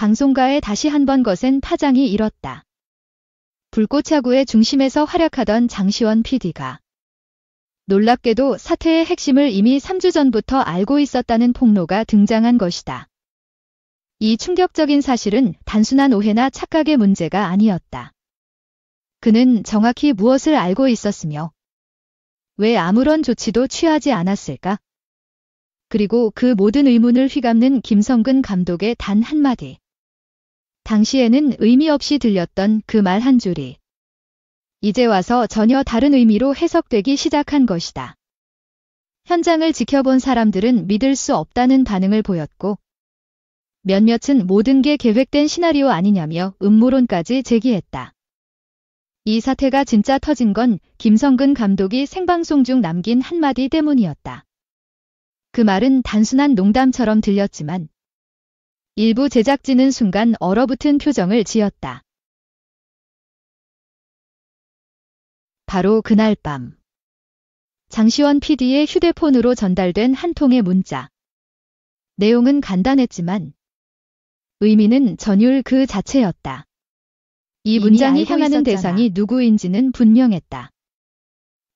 방송가에 다시 한번 거센 파장이 일었다. 불꽃야구의 중심에서 활약하던 장시원 PD가 놀랍게도 사태의 핵심을 이미 3주 전부터 알고 있었다는 폭로가 등장한 것이다. 이 충격적인 사실은 단순한 오해나 착각의 문제가 아니었다. 그는 정확히 무엇을 알고 있었으며 왜 아무런 조치도 취하지 않았을까? 그리고 그 모든 의문을 휘감는 김성근 감독의 단 한마디. 당시에는 의미 없이 들렸던 그 말 한 줄이 이제 와서 전혀 다른 의미로 해석되기 시작한 것이다. 현장을 지켜본 사람들은 믿을 수 없다는 반응을 보였고 몇몇은 모든 게 계획된 시나리오 아니냐며 음모론까지 제기했다. 이 사태가 진짜 터진 건 김성근 감독이 생방송 중 남긴 한마디 때문이었다. 그 말은 단순한 농담처럼 들렸지만 일부 제작진은 순간 얼어붙은 표정을 지었다. 바로 그날 밤 장시원 PD의 휴대폰으로 전달된 한 통의 문자. 내용은 간단했지만 의미는 전율 그 자체였다. 이 문장이 향하는 대상이 누구인지는 분명했다.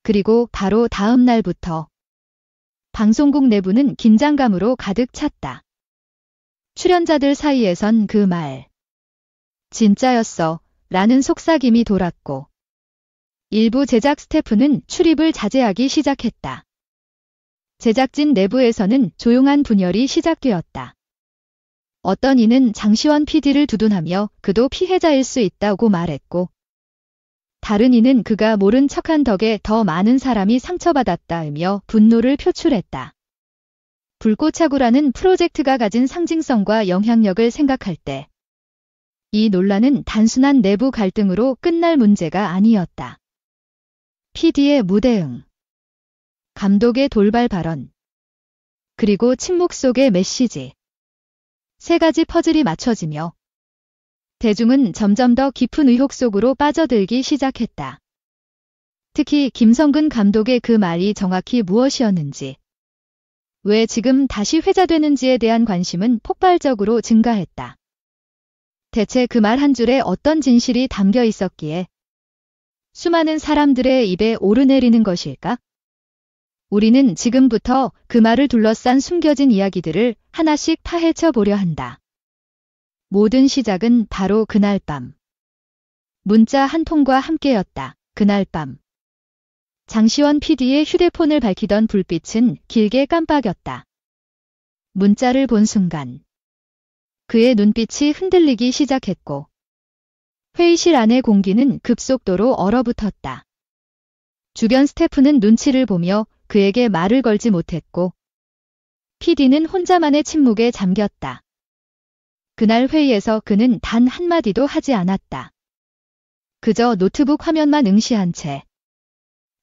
그리고 바로 다음 날부터 방송국 내부는 긴장감으로 가득 찼다. 출연자들 사이에선 그 말 진짜였어 라는 속삭임이 돌았고 일부 제작 스태프는 출입을 자제하기 시작했다. 제작진 내부에서는 조용한 분열이 시작되었다. 어떤 이는 장시원 PD를 두둔하며 그도 피해자일 수 있다고 말했고 다른 이는 그가 모른 척한 덕에 더 많은 사람이 상처받았다며 분노를 표출했다. 불꽃야구라는 프로젝트가 가진 상징성과 영향력을 생각할 때 이 논란은 단순한 내부 갈등으로 끝날 문제가 아니었다. PD의 무대응, 감독의 돌발 발언, 그리고 침묵 속의 메시지. 세 가지 퍼즐이 맞춰지며 대중은 점점 더 깊은 의혹 속으로 빠져들기 시작했다. 특히 김성근 감독의 그 말이 정확히 무엇이었는지, 왜 지금 다시 회자되는지에 대한 관심은 폭발적으로 증가했다. 대체 그 말 한 줄에 어떤 진실이 담겨 있었기에 수많은 사람들의 입에 오르내리는 것일까? 우리는 지금부터 그 말을 둘러싼 숨겨진 이야기들을 하나씩 파헤쳐 보려 한다. 모든 시작은 바로 그날 밤. 문자 한 통과 함께였다. 그날 밤. 장시원 PD의 휴대폰을 밝히던 불빛은 길게 깜빡였다. 문자를 본 순간 그의 눈빛이 흔들리기 시작했고 회의실 안의 공기는 급속도로 얼어붙었다. 주변 스태프는 눈치를 보며 그에게 말을 걸지 못했고 PD는 혼자만의 침묵에 잠겼다. 그날 회의에서 그는 단 한마디도 하지 않았다. 그저 노트북 화면만 응시한 채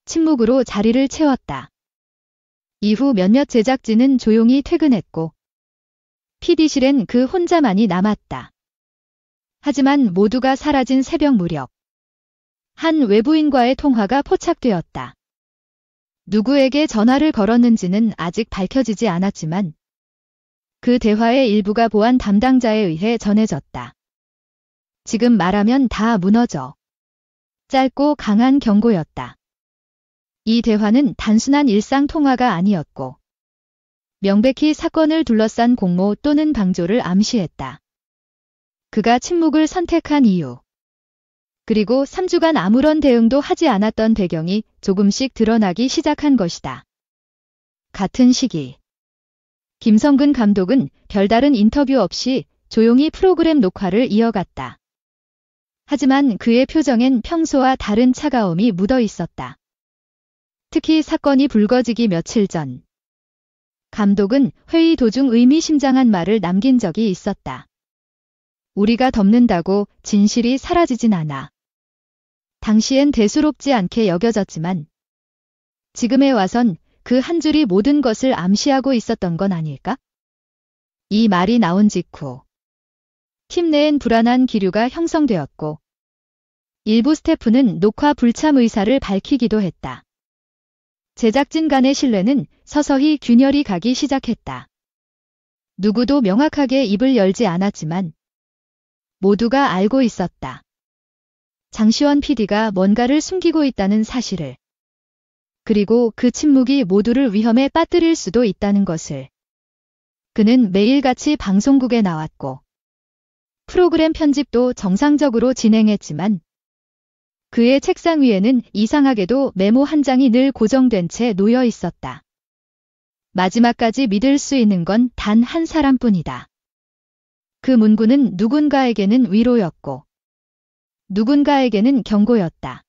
침묵으로 자리를 채웠다. 이후 몇몇 제작진은 조용히 퇴근했고 PD실엔 그 혼자만이 남았다. 하지만 모두가 사라진 새벽 무렵 한 외부인과의 통화가 포착되었다. 누구에게 전화를 걸었는지는 아직 밝혀지지 않았지만 그 대화의 일부가 보안 담당자에 의해 전해졌다. 지금 말하면 다 무너져. 짧고 강한 경고였다. 이 대화는 단순한 일상 통화가 아니었고 명백히 사건을 둘러싼 공모 또는 방조를 암시했다. 그가 침묵을 선택한 이유, 그리고 3주간 아무런 대응도 하지 않았던 배경이 조금씩 드러나기 시작한 것이다. 같은 시기 김성근 감독은 별다른 인터뷰 없이 조용히 프로그램 녹화를 이어갔다. 하지만 그의 표정엔 평소와 다른 차가움이 묻어 있었다. 특히 사건이 불거지기 며칠 전 감독은 회의 도중 의미심장한 말을 남긴 적이 있었다. 우리가 덮는다고 진실이 사라지진 않아. 당시엔 대수롭지 않게 여겨졌지만 지금에 와선 그 한 줄이 모든 것을 암시하고 있었던 건 아닐까? 이 말이 나온 직후 팀 내엔 불안한 기류가 형성되었고 일부 스태프는 녹화 불참 의사를 밝히기도 했다. 제작진 간의 신뢰는 서서히 균열이 가기 시작했다. 누구도 명확하게 입을 열지 않았지만 모두가 알고 있었다. 장시원 PD가 뭔가를 숨기고 있다는 사실을. 그리고 그 침묵이 모두를 위험에 빠뜨릴 수도 있다는 것을. 그는 매일같이 방송국에 나왔고 프로그램 편집도 정상적으로 진행했지만 그의 책상 위에는 이상하게도 메모 한 장이 늘 고정된 채 놓여 있었다. 마지막까지 믿을 수 있는 건 단 한 사람뿐이다. 그 문구는 누군가에게는 위로였고 누군가에게는 경고였다.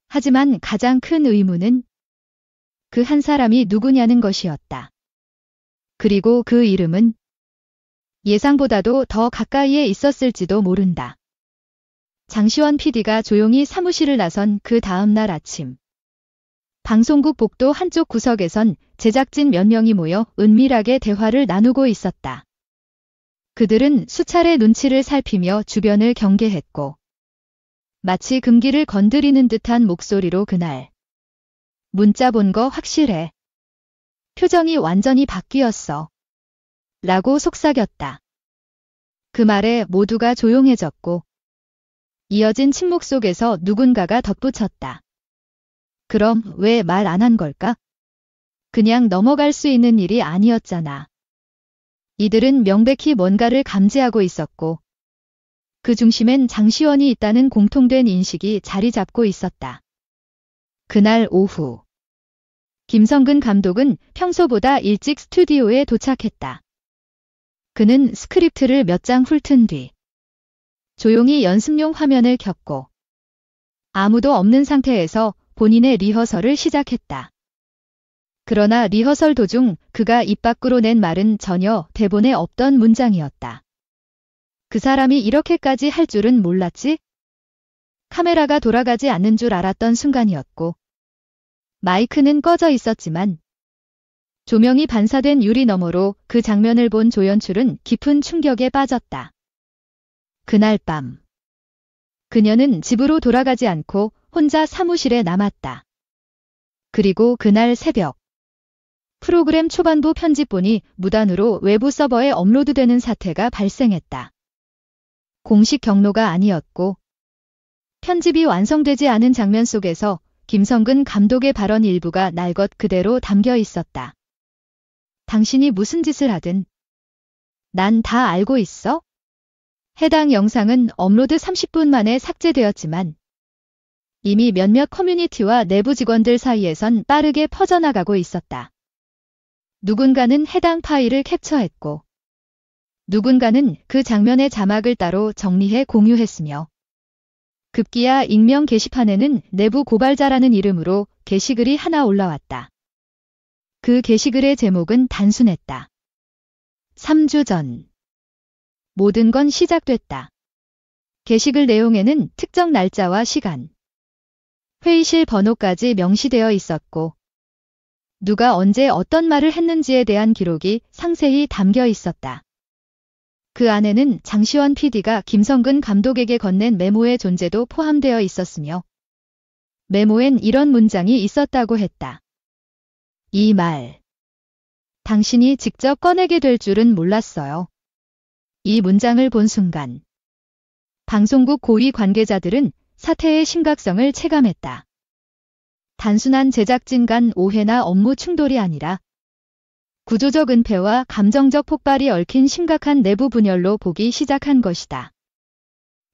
하지만 가장 큰 의문은 그 한 사람이 누구냐는 것이었다. 그리고 그 이름은 예상보다도 더 가까이에 있었을지도 모른다. 장시원 PD가 조용히 사무실을 나선 그 다음 날 아침. 방송국 복도 한쪽 구석에선 제작진 몇 명이 모여 은밀하게 대화를 나누고 있었다. 그들은 수차례 눈치를 살피며 주변을 경계했고 마치 금기를 건드리는 듯한 목소리로 그날 문자 본 거 확실해. 표정이 완전히 바뀌었어. 라고 속삭였다. 그 말에 모두가 조용해졌고 이어진 침묵 속에서 누군가가 덧붙였다. 그럼 왜 말 안 한 걸까? 그냥 넘어갈 수 있는 일이 아니었잖아. 이들은 명백히 뭔가를 감지하고 있었고 그 중심엔 장시원이 있다는 공통된 인식이 자리 잡고 있었다. 그날 오후 김성근 감독은 평소보다 일찍 스튜디오에 도착했다. 그는 스크립트를 몇 장 훑은 뒤 조용히 연습용 화면을 켰고 아무도 없는 상태에서 본인의 리허설을 시작했다. 그러나 리허설 도중 그가 입 밖으로 낸 말은 전혀 대본에 없던 문장이었다. 그 사람이 이렇게까지 할 줄은 몰랐지? 카메라가 돌아가지 않는 줄 알았던 순간이었고 마이크는 꺼져 있었지만 조명이 반사된 유리 너머로 그 장면을 본 조연출은 깊은 충격에 빠졌다. 그날 밤 그녀는 집으로 돌아가지 않고 혼자 사무실에 남았다. 그리고 그날 새벽 프로그램 초반부 편집본이 무단으로 외부 서버에 업로드되는 사태가 발생했다. 공식 경로가 아니었고 편집이 완성되지 않은 장면 속에서 김성근 감독의 발언 일부가 날 것 그대로 담겨 있었다. 당신이 무슨 짓을 하든 난 다 알고 있어? 해당 영상은 업로드 30분 만에 삭제되었지만 이미 몇몇 커뮤니티와 내부 직원들 사이에선 빠르게 퍼져나가고 있었다. 누군가는 해당 파일을 캡처했고 누군가는 그 장면의 자막을 따로 정리해 공유했으며 급기야 익명 게시판에는 내부 고발자라는 이름으로 게시글이 하나 올라왔다. 그 게시글의 제목은 단순했다. 3주 전 모든 건 시작됐다. 게시글 내용에는 특정 날짜와 시간, 회의실 번호까지 명시되어 있었고 누가 언제 어떤 말을 했는지에 대한 기록이 상세히 담겨 있었다. 그 안에는 장시원 PD가 김성근 감독에게 건넨 메모의 존재도 포함되어 있었으며 메모엔 이런 문장이 있었다고 했다. 이 말 당신이 직접 꺼내게 될 줄은 몰랐어요. 이 문장을 본 순간 방송국 고위 관계자들은 사태의 심각성을 체감했다. 단순한 제작진 간 오해나 업무 충돌이 아니라 구조적 은폐와 감정적 폭발이 얽힌 심각한 내부 분열로 보기 시작한 것이다.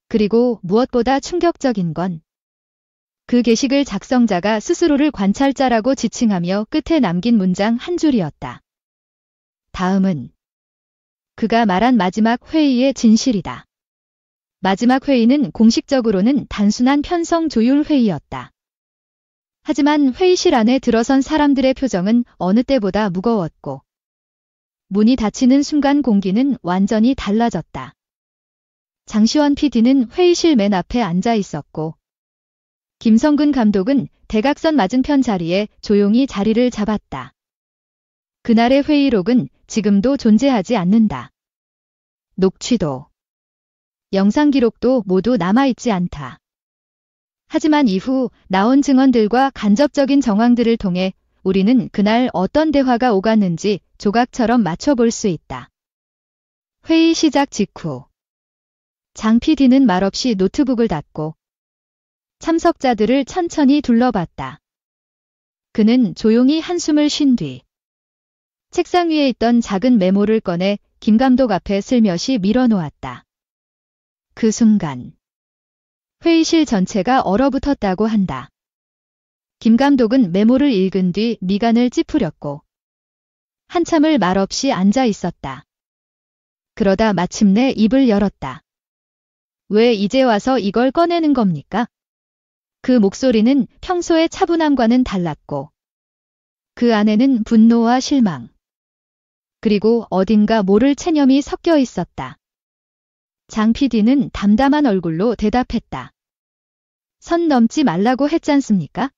그리고 무엇보다 충격적인 건 그 게시글 작성자가 스스로를 관찰자라고 지칭하며 끝에 남긴 문장 한 줄이었다. 다음은 그가 말한 마지막 회의의 진실이다. 마지막 회의는 공식적으로는 단순한 편성 조율 회의였다. 하지만 회의실 안에 들어선 사람들의 표정은 어느 때보다 무거웠고 문이 닫히는 순간 공기는 완전히 달라졌다. 장시원 PD는 회의실 맨 앞에 앉아 있었고 김성근 감독은 대각선 맞은편 자리에 조용히 자리를 잡았다. 그날의 회의록은 지금도 존재하지 않는다. 녹취도, 영상 기록도 모두 남아있지 않다. 하지만 이후 나온 증언들과 간접적인 정황들을 통해 우리는 그날 어떤 대화가 오갔는지 조각처럼 맞춰볼 수 있다. 회의 시작 직후 장 PD는 말없이 노트북을 닫고 참석자들을 천천히 둘러봤다. 그는 조용히 한숨을 쉰 뒤 책상 위에 있던 작은 메모를 꺼내 김 감독 앞에 슬며시 밀어놓았다. 그 순간 회의실 전체가 얼어붙었다고 한다. 김 감독은 메모를 읽은 뒤 미간을 찌푸렸고 한참을 말없이 앉아 있었다. 그러다 마침내 입을 열었다. 왜 이제 와서 이걸 꺼내는 겁니까? 그 목소리는 평소의 차분함과는 달랐고 그 안에는 분노와 실망 그리고 어딘가 모를 체념이 섞여 있었다. 장 PD는 담담한 얼굴로 대답했다. 선 넘지 말라고 했잖습니까?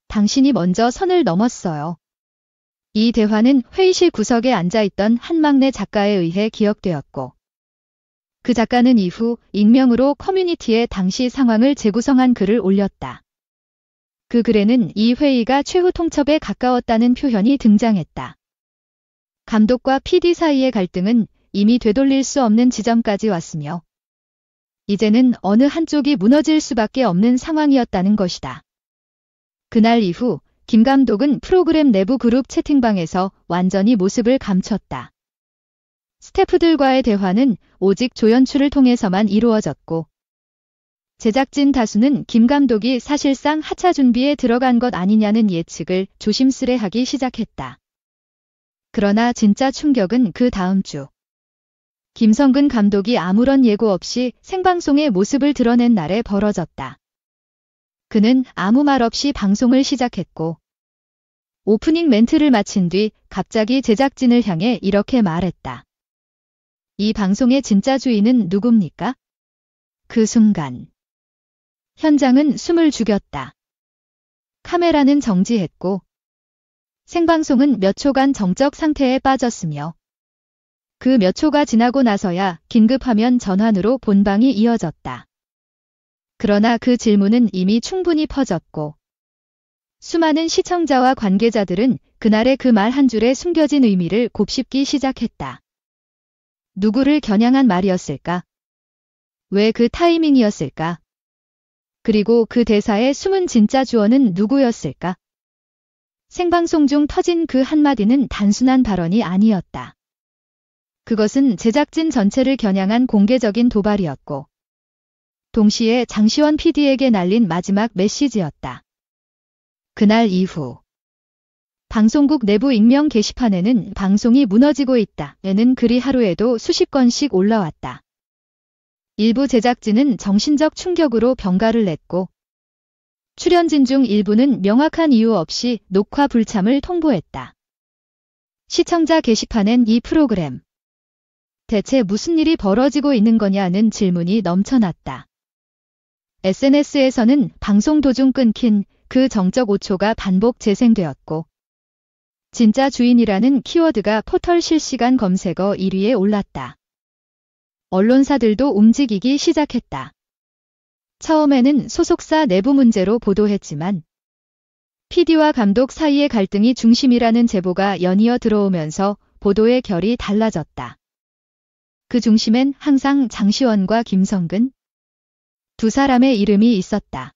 당신이 먼저 선을 넘었어요. 이 대화는 회의실 구석에 앉아있던 한 막내 작가에 의해 기억되었고 그 작가는 이후 익명으로 커뮤니티에 당시 상황을 재구성한 글을 올렸다. 그 글에는 이 회의가 최후 통첩에 가까웠다는 표현이 등장했다. 감독과 PD 사이의 갈등은 이미 되돌릴 수 없는 지점까지 왔으며 이제는 어느 한쪽이 무너질 수밖에 없는 상황이었다는 것이다. 그날 이후 김 감독은 프로그램 내부 그룹 채팅방에서 완전히 모습을 감췄다. 스태프들과의 대화는 오직 조연출을 통해서만 이루어졌고 제작진 다수는 김 감독이 사실상 하차 준비에 들어간 것 아니냐는 예측을 조심스레 하기 시작했다. 그러나 진짜 충격은 그 다음 주. 김성근 감독이 아무런 예고 없이 생방송의 모습을 드러낸 날에 벌어졌다. 그는 아무 말 없이 방송을 시작했고 오프닝 멘트를 마친 뒤 갑자기 제작진을 향해 이렇게 말했다. 이 방송의 진짜 주인은 누굽니까? 그 순간 현장은 숨을 죽였다. 카메라는 정지했고 생방송은 몇 초간 정적 상태에 빠졌으며 그 몇 초가 지나고 나서야 긴급화면 전환으로 본방이 이어졌다. 그러나 그 질문은 이미 충분히 퍼졌고 수많은 시청자와 관계자들은 그날의 그 말 한 줄에 숨겨진 의미를 곱씹기 시작했다. 누구를 겨냥한 말이었을까? 왜 그 타이밍이었을까? 그리고 그 대사의 숨은 진짜 주어는 누구였을까? 생방송 중 터진 그 한마디는 단순한 발언이 아니었다. 그것은 제작진 전체를 겨냥한 공개적인 도발이었고 동시에 장시원 PD에게 날린 마지막 메시지였다. 그날 이후 방송국 내부 익명 게시판에는 방송이 무너지고 있다는 글이 하루에도 수십 건씩 올라왔다. 일부 제작진은 정신적 충격으로 병가를 냈고 출연진 중 일부는 명확한 이유 없이 녹화 불참을 통보했다. 시청자 게시판엔 이 프로그램 대체 무슨 일이 벌어지고 있는 거냐는 질문이 넘쳐났다. SNS에서는 방송 도중 끊긴 그 정적 5초가 반복 재생되었고 진짜 주인이라는 키워드가 포털 실시간 검색어 1위에 올랐다. 언론사들도 움직이기 시작했다. 처음에는 소속사 내부 문제로 보도했지만 PD와 감독 사이의 갈등이 중심이라는 제보가 연이어 들어오면서 보도의 결이 달라졌다. 그 중심엔 항상 장시원과 김성근 두 사람의 이름이 있었다.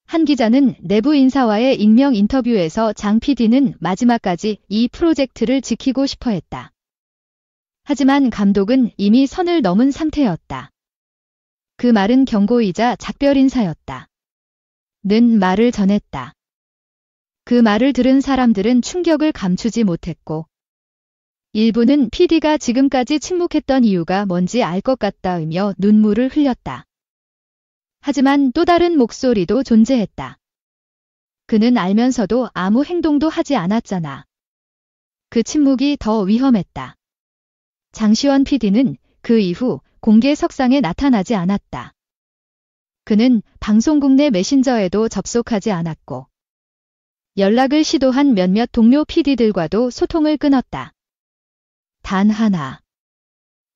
한 기자는 내부 인사와의 익명 인터뷰에서 장 PD는 마지막까지 이 프로젝트를 지키고 싶어 했다. 하지만 감독은 이미 선을 넘은 상태였다. 그 말은 경고이자 작별 인사였다. 는 말을 전했다. 그 말을 들은 사람들은 충격을 감추지 못했고 일부는 PD가 지금까지 침묵했던 이유가 뭔지 알 것 같다으며 눈물을 흘렸다. 하지만 또 다른 목소리도 존재했다. 그는 알면서도 아무 행동도 하지 않았잖아. 그 침묵이 더 위험했다. 장시원 PD는 그 이후 공개석상에 나타나지 않았다. 그는 방송국 내 메신저에도 접속하지 않았고 연락을 시도한 몇몇 동료 PD들과도 소통을 끊었다. 단 하나.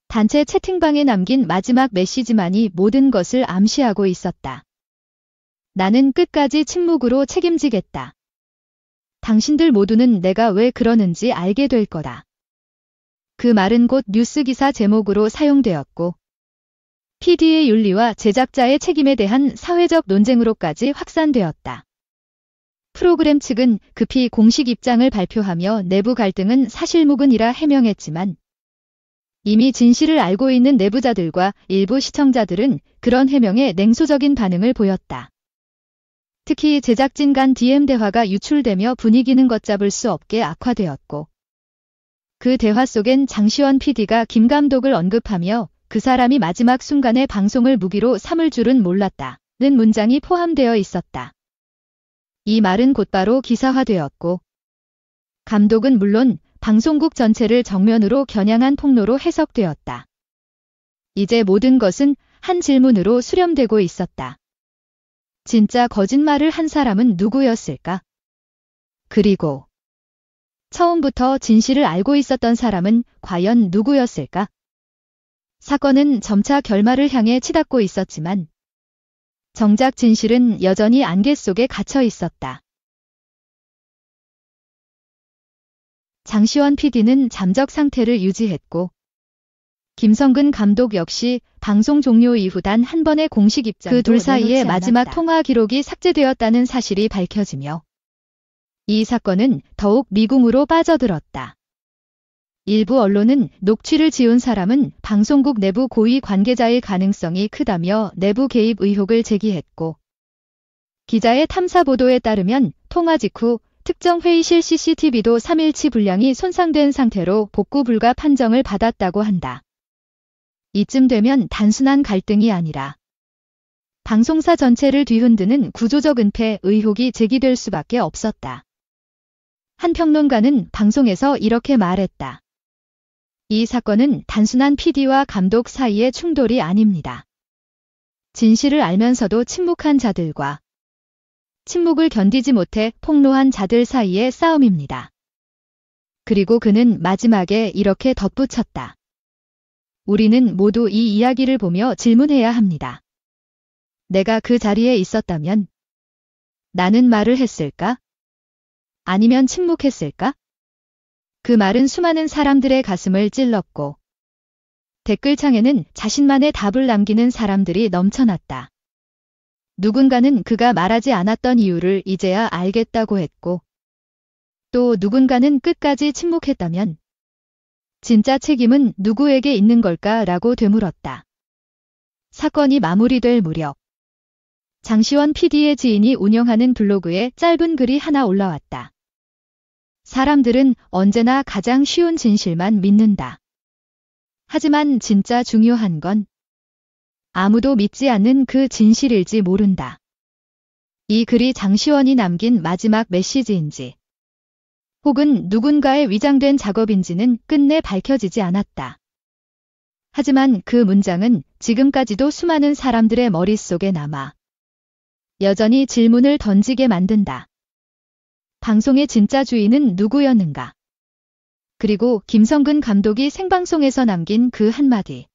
단체 채팅방에 남긴 마지막 메시지만이 모든 것을 암시하고 있었다. 나는 끝까지 침묵으로 책임지겠다. 당신들 모두는 내가 왜 그러는지 알게 될 거다. 그 말은 곧 뉴스 기사 제목으로 사용되었고 PD의 윤리와 제작자의 책임에 대한 사회적 논쟁으로까지 확산되었다. 프로그램 측은 급히 공식 입장을 발표하며 내부 갈등은 사실무근이라 해명했지만 이미 진실을 알고 있는 내부자들과 일부 시청자들은 그런 해명에 냉소적인 반응을 보였다. 특히 제작진 간 DM 대화가 유출되며 분위기는 걷잡을 수 없게 악화되었고 그 대화 속엔 장시원 PD가 김 감독을 언급하며 그 사람이 마지막 순간에 방송을 무기로 삼을 줄은 몰랐다는 문장이 포함되어 있었다. 이 말은 곧바로 기사화되었고 감독은 물론 방송국 전체를 정면으로 겨냥한 폭로로 해석되었다. 이제 모든 것은 한 질문으로 수렴되고 있었다. 진짜 거짓말을 한 사람은 누구였을까? 그리고 처음부터 진실을 알고 있었던 사람은 과연 누구였을까? 사건은 점차 결말을 향해 치닫고 있었지만 정작 진실은 여전히 안개 속에 갇혀 있었다. 장시원 PD는 잠적 상태를 유지했고 김성근 감독 역시 방송 종료 이후 단 한 번의 공식 입장도 그 둘 사이의 마지막 통화 기록이 삭제되었다는 사실이 밝혀지며 이 사건은 더욱 미궁으로 빠져들었다. 일부 언론은 녹취를 지운 사람은 방송국 내부 고위 관계자일 가능성이 크다며 내부 개입 의혹을 제기했고 기자의 탐사 보도에 따르면 통화 직후 특정 회의실 CCTV도 3일치 분량이 손상된 상태로 복구 불가 판정을 받았다고 한다. 이쯤 되면 단순한 갈등이 아니라 방송사 전체를 뒤흔드는 구조적 은폐 의혹이 제기될 수밖에 없었다. 한 평론가는 방송에서 이렇게 말했다. 이 사건은 단순한 PD와 감독 사이의 충돌이 아닙니다. 진실을 알면서도 침묵한 자들과 침묵을 견디지 못해 폭로한 자들 사이의 싸움입니다. 그리고 그는 마지막에 이렇게 덧붙였다. 우리는 모두 이 이야기를 보며 질문해야 합니다. 내가 그 자리에 있었다면 나는 말을 했을까? 아니면 침묵했을까? 그 말은 수많은 사람들의 가슴을 찔렀고 댓글창에는 자신만의 답을 남기는 사람들이 넘쳐났다. 누군가는 그가 말하지 않았던 이유를 이제야 알겠다고 했고 또 누군가는 끝까지 침묵했다면 진짜 책임은 누구에게 있는 걸까라고 되물었다. 사건이 마무리될 무렵 장시원 PD의 지인이 운영하는 블로그에 짧은 글이 하나 올라왔다. 사람들은 언제나 가장 쉬운 진실만 믿는다. 하지만 진짜 중요한 건 아무도 믿지 않는 그 진실일지 모른다. 이 글이 장시원이 남긴 마지막 메시지인지 혹은 누군가의 위장된 작업인지는 끝내 밝혀지지 않았다. 하지만 그 문장은 지금까지도 수많은 사람들의 머릿속에 남아 여전히 질문을 던지게 만든다. 방송의 진짜 주인은 누구였는가? 그리고 김성근 감독이 생방송에서 남긴 그 한마디.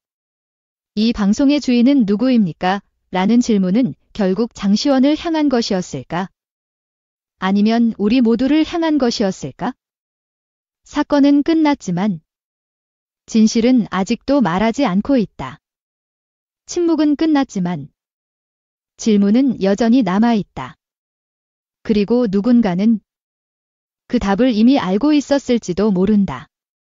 이 방송의 주인은 누구입니까? 라는 질문은 결국 장시원을 향한 것이었을까? 아니면 우리 모두를 향한 것이었을까? 사건은 끝났지만 진실은 아직도 말하지 않고 있다. 침묵은 끝났지만 질문은 여전히 남아있다. 그리고 누군가는 그 답을 이미 알고 있었을지도 모른다.